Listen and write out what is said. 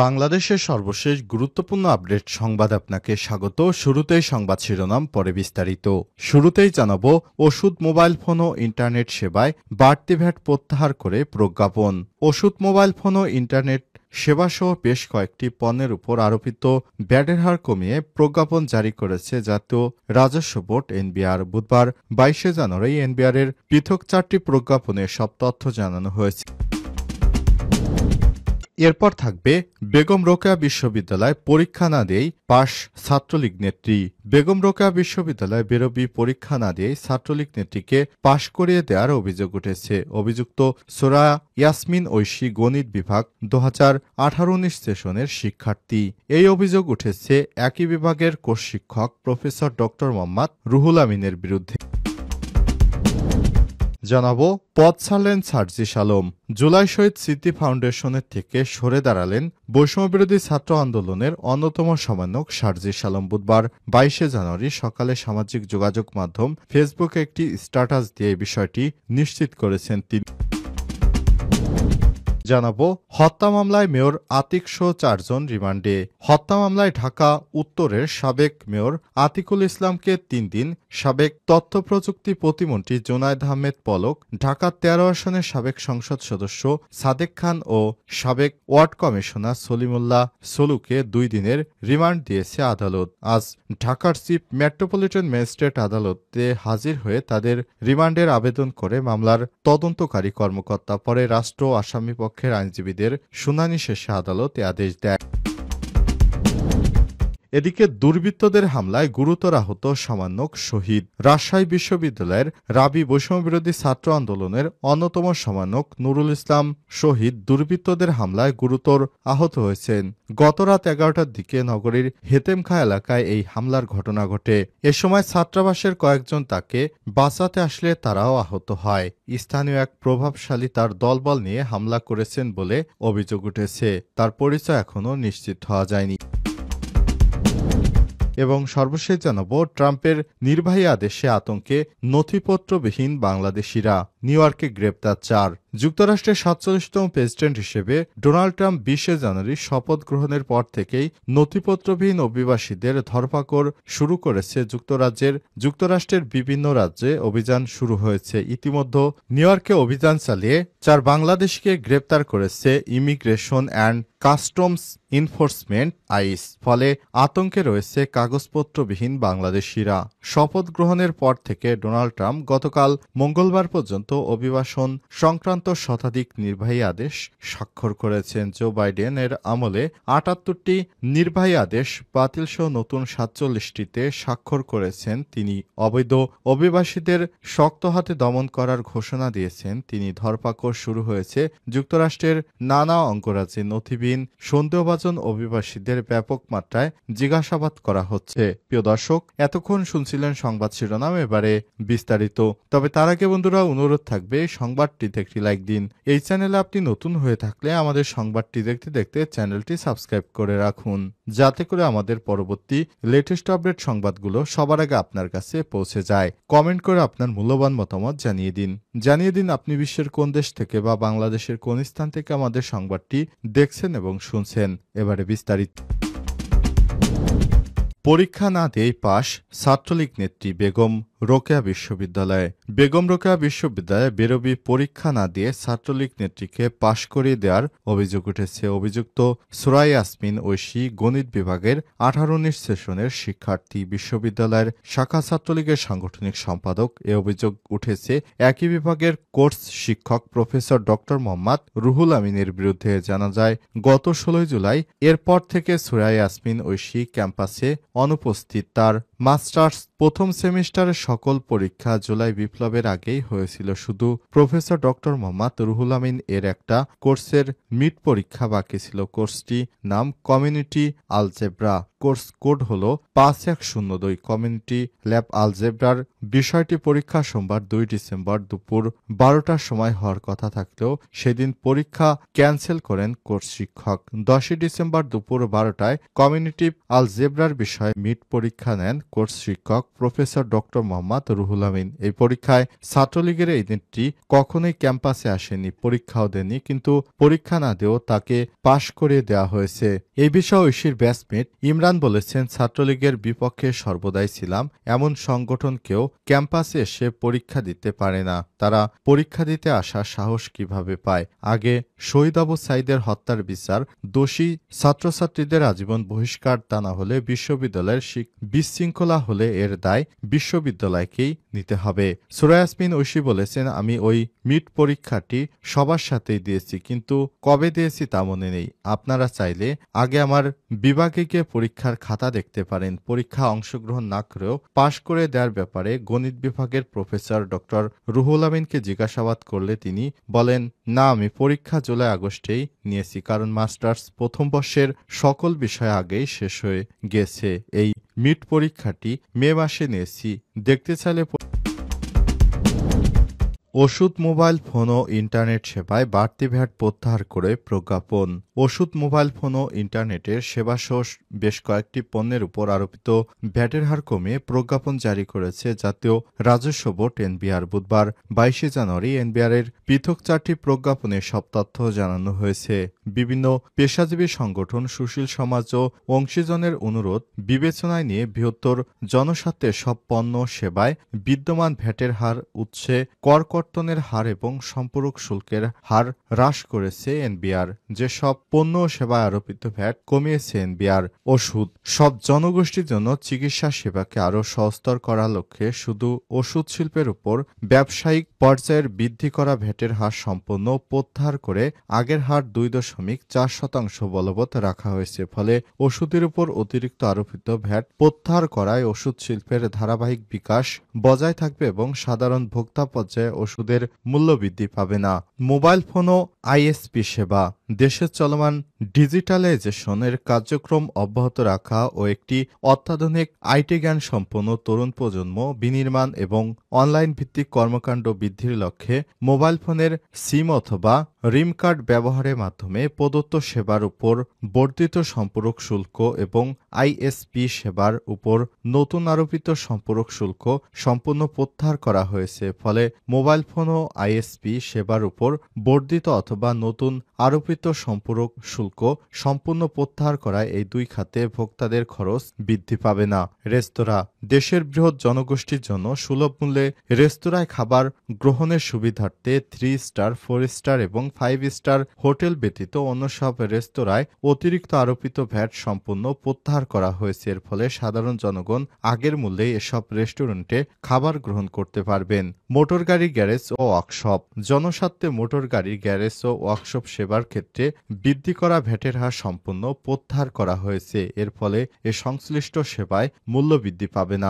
বাংলাদেশের সর্বশেষ গুরুত্বপূর্ণ আপডেট সংবাদ আপনাকে স্বাগত। শুরুতেই সংবাদ শিরোনাম, পরে বিস্তারিত। শুরুতেই জানাবো, ওষুধ, মোবাইল ফোন ও ইন্টারনেট সেবায় বাড়তি ভ্যাট প্রত্যাহার করে প্রজ্ঞাপন। ওষুধ, মোবাইল ফোন ও ইন্টারনেট সেবাসহ বেশ কয়েকটি পণ্যের উপর আরোপিত ভ্যাটের হার কমিয়ে প্রজ্ঞাপন জারি করেছে জাতীয় রাজস্ব বোর্ড এনবিআর। বুধবার 22 জানুয়ারি এনবিআরের পৃথক 4টি প্রজ্ঞাপনে সব তথ্য জানানো হয়েছে। এরপর থাকবে, বেগম রোকেয়া বিশ্ববিদ্যালয় পরীক্ষা না দিয়েই পাশ ছাত্রলীগ নেত্রী। বেগম রোকেয়া বিশ্ববিদ্যালয় বেরোবি পরীক্ষা না দিয়েই ছাত্রলীগ নেত্রীকে পাশ করিয়ে দেওয়ার অভিযোগ উঠেছে। অভিযুক্ত সোরায়া ইয়াসমিন ঐশী গণিত বিভাগ 2018-19 সেশনের শিক্ষার্থী। এই অভিযোগ উঠেছে একই বিভাগের কোর্স শিক্ষক প্রফেসর ডক্টর মোহাম্মদ রুহুল আমিনের বিরুদ্ধে। জানাবো, পদ ছাড়লেন সার্জিস আলম। জুলাই শহীদ স্মৃতি ফাউন্ডেশনের থেকে সরে দাঁড়ালেন বৈষম্যবিরোধী ছাত্র আন্দোলনের অন্যতম সমন্বয়ক সার্জিস আলম। বুধবার 22 জানুয়ারি সকালে সামাজিক যোগাযোগ মাধ্যম ফেসবুকে একটি স্ট্যাটাস দিয়ে এই বিষয়টি নিশ্চিত করেছেন তিনি। জানাবো, হত্যা মামলায় মেয়র আতিক সহ 4 জন রিমান্ডে। হত্যা মামলায় ঢাকা উত্তরের সাবেক মেয়র আতিকুল ইসলামকে 3 দিন, সাবেক তথ্য প্রযুক্তি প্রতিমন্ত্রী জোনায়েদ আহমেদ পলক, ঢাকা 13 আসনের সাবেক সংসদ সদস্য সাদেক খান ও সাবেক ওয়ার্ড কমিশনার সলিমুল্লাহ সলুকে 2 দিনের রিমান্ড দিয়েছে আদালত। আজ ঢাকার চিফ মেট্রোপলিটন ম্যাজিস্ট্রেট আদালতে হাজির হয়ে তাদের রিমান্ডের আবেদন করে মামলার তদন্তকারী কর্মকর্তা। পরে রাষ্ট্র আসামি পক্ষের আইনজীবীদের শুনানি শেষে আদালত এ আদেশ দেয়। এদিকে দুর্বৃত্তদের হামলায় গুরুতর আহত সমন্বয়ক শহীদ। রাজশাহী বিশ্ববিদ্যালয়ের রাবি বৈষম্যবিরোধী ছাত্র আন্দোলনের অন্যতম সমন্বয়ক নুরুল ইসলাম শহীদ দুর্বৃত্তদের হামলায় গুরুতর আহত হয়েছেন। গত রাত 11টার দিকে নগরীর হেতেমখা এলাকায় এই হামলার ঘটনা ঘটে। এ সময় ছাত্রাবাসের কয়েকজন তাকে বাঁচাতে আসলে তারাও আহত হয়। স্থানীয় এক প্রভাবশালী তার দলবল নিয়ে হামলা করেছেন বলে অভিযোগ উঠেছে। তার পরিচয় এখনও নিশ্চিত হওয়া যায়নি। এবং সর্বশেষ জানাবো, ট্রাম্পের নির্বাহী আদেশে আতঙ্কে নথিপত্রবিহীন বাংলাদেশিরা। নিউ ইয়র্কে গ্রেপ্তার 4। যুক্তরাষ্ট্রের 47তম প্রেসিডেন্ট হিসেবে ডোনাল্ড ট্রাম্প 20 জানুয়ারি শপথ গ্রহণের পর থেকেই নথিপত্রবিহীন অভিবাসীদের ধরপাকড় শুরু করেছে যুক্তরাষ্ট্রের বিভিন্ন রাজ্যে অভিযান শুরু হয়েছে। ইতিমধ্যে নিউ ইয়র্কে অভিযান চালিয়ে 4 বাংলাদেশিকে গ্রেপ্তার করেছে Immigration and Customs Enforcement ICE. ফলে আতঙ্কে রয়েছে কাগজপত্রবিহীন বাংলাদেশিরা। শপথ গ্রহণের পর থেকে ডোনাল্ড ট্রাম্প গতকাল মঙ্গলবার পর্যন্ত অভিবাসন সংক্রান্ত শতাধিক নির্বাহী আদেশ স্বাক্ষর করেছেন। জো বাইডেনের আমলে 78টি নির্বাহী আদেশ বাতিলসহ নতুন 47টিতে স্বাক্ষর করেছেন তিনি। অবৈধ অভিবাসীদের শক্ত হাতে দমন করার ঘোষণা দিয়েছেন তিনি। ধরপাকড় শুরু হয়েছে যুক্তরাষ্ট্রের নানা অঙ্গরাজ্যে। নথিবিহীন সন্দেহভাজন অভিবাসীদের ব্যাপক মাত্রায় জিজ্ঞাসাবাদ করা হচ্ছে। প্রিয় দর্শক, এতক্ষণ শুনছিলেন সংবাদ শিরোনাম, এবারে বিস্তারিত। তবে তার আগে বন্ধুরা, অনুরোধ থাকবে সংবাদটিতে একটি লাইক দিন। এই চ্যানেলে আপনি নতুন হয়ে থাকলে আমাদের সংবাদটি দেখতে দেখতে চ্যানেলটি সাবস্ক্রাইব করে রাখুন, যাতে করে আমাদের পরবর্তী লেটেস্ট আপডেট সংবাদগুলো সবার আগে আপনার কাছে পৌঁছে যায়। কমেন্ট করে আপনার মূল্যবান মতামত জানিয়ে দিন আপনি বিশ্বের কোন দেশ থেকে বা বাংলাদেশের কোন স্থান থেকে আমাদের সংবাদটি দেখছেন এবং শুনছেন। এবারে বিস্তারিত। পরীক্ষা না দিয়েই পাশ ছাত্রলীগ নেত্রী বেগম রোকেয়া বিশ্ববিদ্যালয়ে। বেগম রোকেয়া বিশ্ববিদ্যালয়ে বেরোবি পরীক্ষা না দিয়ে ছাত্রলীগ নেত্রীকে পাশ করিয়ে দেওয়ার অভিযোগ উঠেছে। অভিযুক্ত সোরায়া ইয়াসমিন ঐশী গণিত বিভাগের 18-19 সেশনের শিক্ষার্থী। বিশ্ববিদ্যালয়ের শাখা ছাত্রলীগের সাংগঠনিক সম্পাদক। এ অভিযোগ উঠেছে একই বিভাগের কোর্স শিক্ষক প্রফেসর ডক্টর মোহাম্মদ রুহুল আমিনের বিরুদ্ধে। জানা যায়, গত 16 জুলাই এরপর থেকে সোরায়া ইয়াসমিন ঐশী ক্যাম্পাসে অনুপস্থিত। তার মাস্টার্স প্রথম সেমিস্টারের সকল পরীক্ষা জুলাই বিপ্লবের আগেই হয়েছিল। শুধু প্রফেসর ডক্টর মোহাম্মদ রুহুল আমিন এর একটা কোর্সের মিড পরীক্ষা বাকি ছিল। কোর্সটি নাম কমিউনিটি আলজেব্রা। কোর্স কোড হল 5102। কমিউনিটি ল্যাব আলজেব্রার বিষয়টি পরীক্ষা সোমবার 2 ডিসেম্বর দুপুর 12টার সময় হওয়ার কথা থাকলেও সেদিন পরীক্ষা ক্যান্সেল করেন কোর্স শিক্ষক। 10 ডিসেম্বর দুপুর 12টায় কমিউনিটি আলজেব্রার বিষয়ে মিড পরীক্ষা নেন কোর্স শিক্ষক প্রফেসর ডক্টর মোহাম্মদ রুহুল আমিন। এই পরীক্ষায় ছাত্রলীগের এই নেত্রী কখনোই ক্যাম্পাসে আসেনি, পরীক্ষাও দেননি, কিন্তু পরীক্ষা না দিয়েও তাকে পাশ করিয়ে দেওয়া হয়েছে। এই বিষয়ে ঐশীর ব্যাচমেট ইমরান বলেছেন, ছাত্রলীগের বিপক্ষে সর্বদাই ছিলাম। এমন সংগঠন কেউ ক্যাম্পাসে এসে পরীক্ষা দিতে পারে না। তারা পরীক্ষা দিতে আসার সাহস কিভাবে পায়? আগে শহীদ আবু সাঈদের হত্যার বিচার, দোষী ছাত্রছাত্রীদের আজীবন বহিষ্কার, তা না হলে বিশ্ববিদ্যালয়ের বিশৃঙ্খলা হলে এর দায় বিশ্ববিদ্যালয়কেই নিতে হবে। সুরাইয়া ইয়াসমিন ঐশী বলেছেন, আমি ওই মিড পরীক্ষাটি সবার সাথেই দিয়েছি, কিন্তু কবে দিয়েছি তা মনে নেই। আপনারা চাইলে আগে আমার বিভাগে গিয়ে পরীক্ষার খাতা দেখতে পারেন। পরীক্ষা অংশগ্রহণ না করেও পাশ করে দেওয়ার ব্যাপারে গণিত বিভাগের প্রফেসর ডক্টর রুহুল আমিনকে জিজ্ঞাসাবাদ করলে তিনি বলেন, না, আমি পরীক্ষা জুলাই আগস্টেই নিয়েছি, কারণ মাস্টার্স প্রথম বর্ষের সকল বিষয় আগেই শেষ হয়ে গেছে। এই মিড পরীক্ষাটি মে মাসে নিয়েছি। দেখতে চাইলে ওষুধ, মোবাইল ফোন ও ইন্টারনেট সেবায় বাড়তি ভ্যাট প্রত্যাহার করে প্রজ্ঞাপন। ওষুধ, মোবাইল ফোন ও ইন্টারনেটের সেবাসহ বেশ কয়েকটি পণ্যের উপর আরোপিত ভ্যাটের হার কমিয়ে প্রজ্ঞাপন জারি করেছে জাতীয় রাজস্ব বোর্ড এনবিআর। বুধবার 22 জানুয়ারি এনবিআরের পৃথক 4টি প্রজ্ঞাপনে সব তথ্য জানানো হয়েছে। বিভিন্ন পেশাজীবী সংগঠন, সুশীল সমাজ ও অংশীজনের অনুরোধ বিবেচনায় নিয়ে বৃহত্তর জনস্বার্থে সব পণ্য সেবায় বিদ্যমান ভ্যাটের হার, উৎসে করকর্তনের হার এবং সম্পূরক শুল্কের হার হ্রাস করেছে এনবিআর। যেসব পণ্য ও সেবায় আরোপিত ভ্যাট কমিয়েছে এনবিআর। ওষুধ, সব জনগোষ্ঠীর জন্য চিকিৎসা সেবাকে আরও সহজতর করার লক্ষ্যে শুধু ওষুধ শিল্পের উপর ব্যবসায়িক পর্যায়ের বৃদ্ধি করা ভ্যাটের হার সম্পূর্ণ প্রত্যাহার করে আগের হার 2.4% বলবৎ রাখা হয়েছে। ফলে ওষুধের উপর অতিরিক্ত আরোপিত ভ্যাট প্রত্যাহার করায় ওষুধ শিল্পের ধারাবাহিক বিকাশ বজায় থাকবে এবং সাধারণ ভোক্তা পর্যায়ে ওষুধের মূল্য বৃদ্ধি পাবে না। মোবাইল ফোন ও আইএসপি সেবা, দেশের চলমান ডিজিটালাইজেশনের কার্যক্রম অব্যাহত রাখা ও একটি অত্যাধুনিক আইটি জ্ঞান সম্পন্ন তরুণ প্রজন্ম বিনির্মাণ এবং অনলাইন ভিত্তিক কর্মকাণ্ড বৃদ্ধির লক্ষ্যে মোবাইল ফোনের সিম অথবা রিম কার্ড ব্যবহারের মাধ্যমে প্রদত্ত সেবার উপর বর্ধিত সম্পূরক শুল্ক এবং আইএসপি সেবার উপর নতুন আরোপিত সম্পূরক শুল্ক সম্পূর্ণ প্রত্যাহার করা হয়েছে। ফলে মোবাইল ফোন ও আইএসপি সেবার উপর বর্ধিত অথবা নতুন আরোপিত সম্পূরক শুল্ক সম্পূর্ণ প্রত্যাহার করায় এই দুই খাতে ভোক্তাদের খরচ বৃদ্ধি পাবে না। রেস্তোরাঁ, দেশের বৃহৎ জনগোষ্ঠীর জন্য সুলভ মূল্যে রেস্তোরাঁয় খাবার গ্রহণের সুবিধার্থে 3 স্টার, 4 স্টার এবং 5 স্টার হোটেল ব্যতীত অন্য সব রেস্তোরাঁয় অতিরিক্ত আরোপিত ভ্যাট সম্পূর্ণ প্রত্যাহার করা হয়েছে। এর ফলে সাধারণ জনগণ আগের মূল্যে এসব রেস্টুরেন্টে খাবার গ্রহণ করতে পারবেন। মোটর গাড়ি গ্যারেজ ও ওয়ার্কশপ, জনস্বার্থে মোটর গাড়ি গ্যারেজ ও ওয়ার্কশপ সেবার ক্ষেত্রে বৃদ্ধি করা ভ্যাটের হার সম্পূর্ণ প্রত্যাহার করা হয়েছে। এর ফলে এ সংশ্লিষ্ট সেবায় মূল্য বৃদ্ধি পাবে